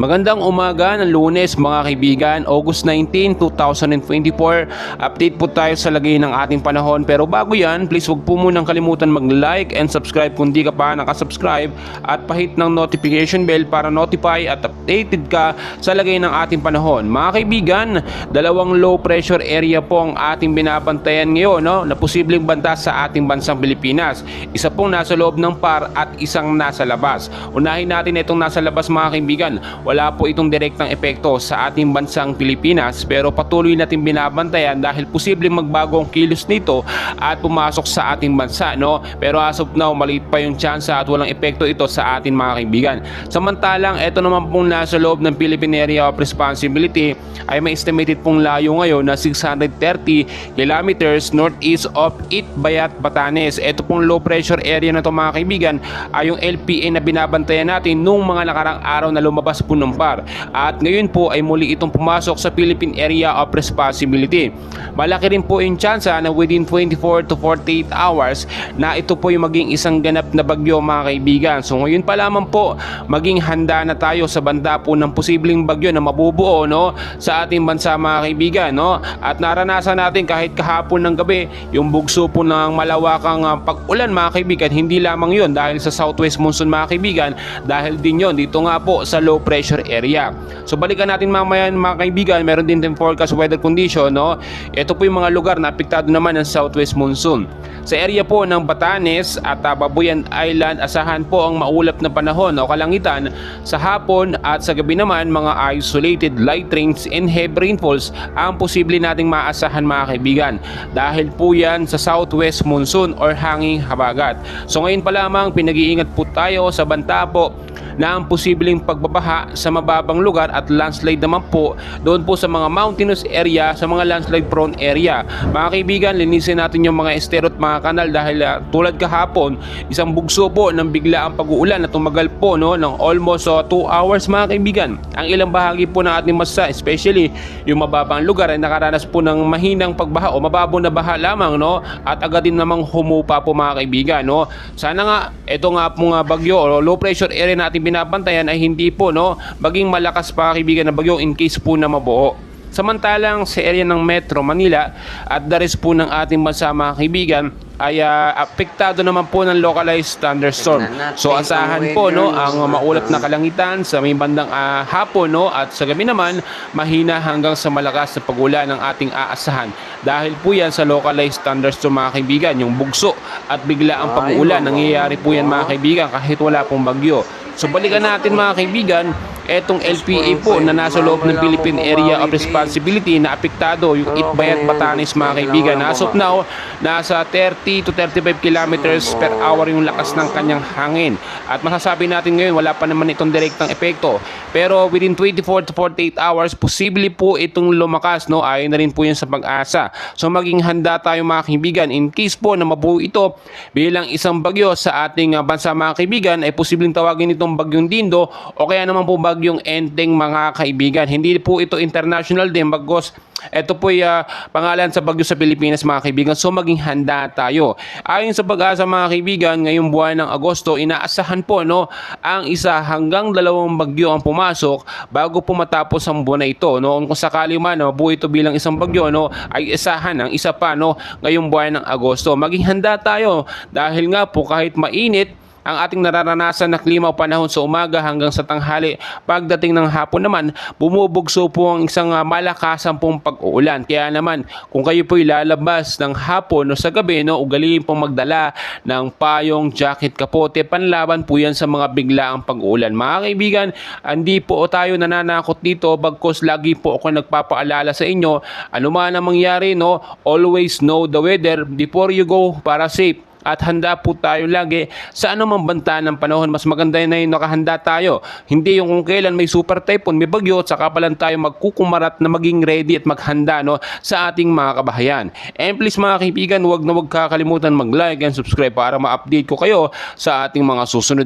Magandang umaga ng Lunes mga kaibigan, August 19, 2024. Update po tayo sa lagay ng ating panahon. Pero bago yan, please huwag po munang kalimutan mag-like and subscribe kung di ka pa nakasubscribe at pahit ng notification bell para notify at updated ka sa lagay ng ating panahon. Mga kaibigan, dalawang low pressure area po ang ating binabantayan ngayon na posibleng banta sa ating bansang Pilipinas. Isa pong nasa loob ng PAR at isang nasa labas. Unahin natin itong nasa labas mga kaibigan. Wala po itong direktang epekto sa ating bansang Pilipinas pero patuloy natin binabantayan dahil posibleng magbago ang kilos nito at pumasok sa ating bansa. Pero as of now, maliit pa yung tsansa at walang epekto ito sa ating mga kaibigan. Samantalang ito naman pong nasa loob ng Philippine Area of Responsibility ay may estimated pong layo ngayon na 630 kilometers northeast of Itbayat, Batanes. Ito pong low pressure area na ito mga kaibigan ay yung LPA na binabantayan natin nung mga nakarang araw na lumabas po ng PAR. At ngayon po ay muli itong pumasok sa Philippine Area of Responsibility. Malaki rin po yung tsansa na within 24 to 48 hours na ito po yung maging isang ganap na bagyo mga kaibigan. So ngayon pa lamang po maging handa na tayo sa banda po ng posibleng bagyo na mabubuo sa ating bansa mga kaibigan. At naranasan natin kahit kahapon ng gabi yung bugso po ng malawakang pag-ulan mga kaibigan. Hindi lamang yon dahil sa southwest monsoon mga kaibigan, dahil din yon dito nga po sa low pressure area. So balikan natin mamaya mga kaibigan, meron din forecast weather condition. Ito po yung mga lugar na apektado naman ng southwest monsoon. Sa area po ng Batanes at Babuyan Island, asahan po ang maulap na panahon o kalangitan sa hapon at sa gabi naman mga isolated light rains and heavy rainfalls ang posible nating maasahan mga kaibigan dahil po yan sa southwest monsoon or hanging habagat. So ngayon pa lamang pinag-iingat po tayo sa banta po na ang posibleng pagbabaha sa mababang lugar at landslide naman po doon po sa mga mountainous area, sa mga landslide prone area. Mga kaibigan, linisin natin yung mga estero at mga kanal dahil tulad kahapon, isang bugso po ng bigla ang pag-uulan na tumagal po ng almost 2 hours mga kaibigan. Ang ilang bahagi po ng ating bansa, especially yung mababang lugar ay nakaranas po ng mahinang pagbaha o mababaw na baha lamang at agad din namang humupa po mga kaibigan. Sana nga ito nga pong bagyo o low pressure area natin binabantayan ay hindi po maging malakas pa kaibigan na bagyo in case po na mabuo. Samantalang sa area ng Metro Manila at the rest po ng ating bansa mga kaibigan ay apektado naman po ng localized thunderstorm. So asahan po ang maulap na kalangitan sa may bandang hapon at sa gabi naman mahina hanggang sa malakas na pag-ulan ng ating aasahan. Dahil po yan sa localized thunderstorm mga kaibigan, yung bugso at bigla ang pag-ulan, nangyayari po yan mga kaibigan kahit wala pong bagyo. So balikan natin mga kaibigan, etong LPA po na nasa loob ng Philippine Area of Responsibility na apektado yung Itbayat, Batanes mga kaibigan. As of now, nasa 30 to 35 kilometers per hour yung lakas ng kanyang hangin. At masasabi natin ngayon, wala pa naman itong direktang epekto. Pero within 24 to 48 hours, posible po itong lumakas. Ayon na rin po yan sa pag-asa. So maging handa tayo mga kaibigan in case po na mabuo ito bilang isang bagyo sa ating bansa mga kaibigan, ay posibleng tawagin itong bagyong Dindo o kaya naman po bagyong Enteng mga kaibigan. Hindi po ito international din bagos ito po ay pangalan sa bagyo sa Pilipinas mga kaibigan. So maging handa tayo. Ayon sa pag-asa mga kaibigan, ngayong buwan ng Agosto, inaasahan po ang isa hanggang 2 bagyo ang pumasok bago po matapos ang buwan na ito. Kung sakali man mabuo ito bilang isang bagyo, ay isahan ang isa pa ngayong buwan ng Agosto. Maging handa tayo dahil nga po kahit mainit ang ating nararanasan na klima o panahon sa umaga hanggang sa tanghali, pagdating ng hapon naman, bumubugso po ang isang malakasan pong pag-uulan. Kaya naman, kung kayo po'y lalabas ng hapon o sa gabi, ugaliin pong magdala ng payong, jacket, kapote, panlaban po yan sa mga biglaang pag-uulan. Mga kaibigan, hindi po tayo nananakot dito, bagkus lagi po ako nagpapaalala sa inyo, anuman ang mangyari, always know the weather before you go para safe. At handa po tayo lagi sa anumang banta ng panahon. Mas maganda na yung nakahanda tayo. Hindi yung kung kailan may super typhoon, may bagyo, saka pa lang tayo magkukumarat na maging ready at maghanda sa ating mga kabahayan. And please mga kaibigan, huwag kakalimutan mag-like and subscribe para ma-update ko kayo sa ating mga susunod